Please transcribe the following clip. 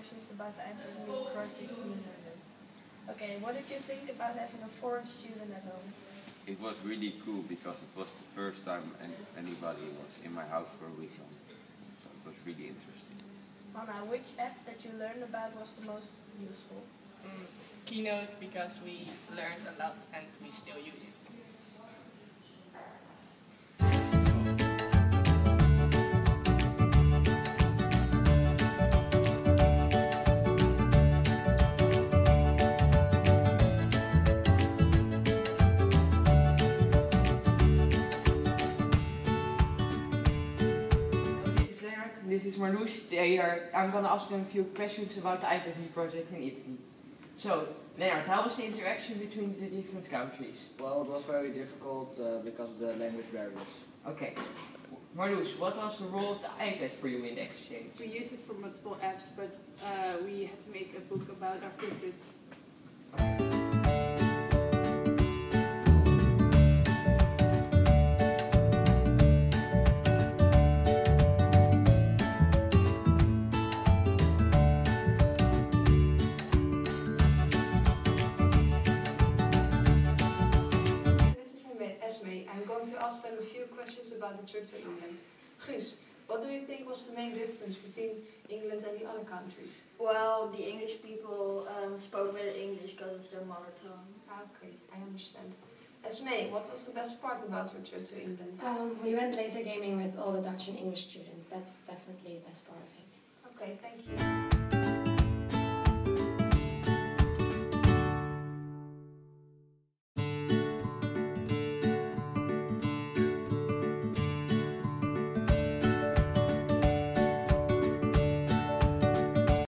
questions about the iPad project in the Netherlands. Okay, what did you think about having a foreign student at home? It was really cool because it was the first time anybody was in my house for a weekend. So it was really interesting. Anna, which app that you learned about was the most useful? Keynote, because we learned a lot and we still use it. This is Marloes. I'm going to ask them a few questions about the iPad project in Italy. So, Leonard, how was the interaction between the different countries? Well, it was very difficult because of the language barriers. Okay. Marloes, what was the role of the iPad for you in the exchange? We used it for multiple apps, but we had to make a book about our visit. I'm going to ask them a few questions about the trip to England. Guus, what do you think was the main difference between England and the other countries? Well, the English people spoke better English because it's their mother tongue. Okay, I understand. Esme, what was the best part about your trip to England? We went laser gaming with all the Dutch and English students. That's definitely the best part of it. Okay, thank you.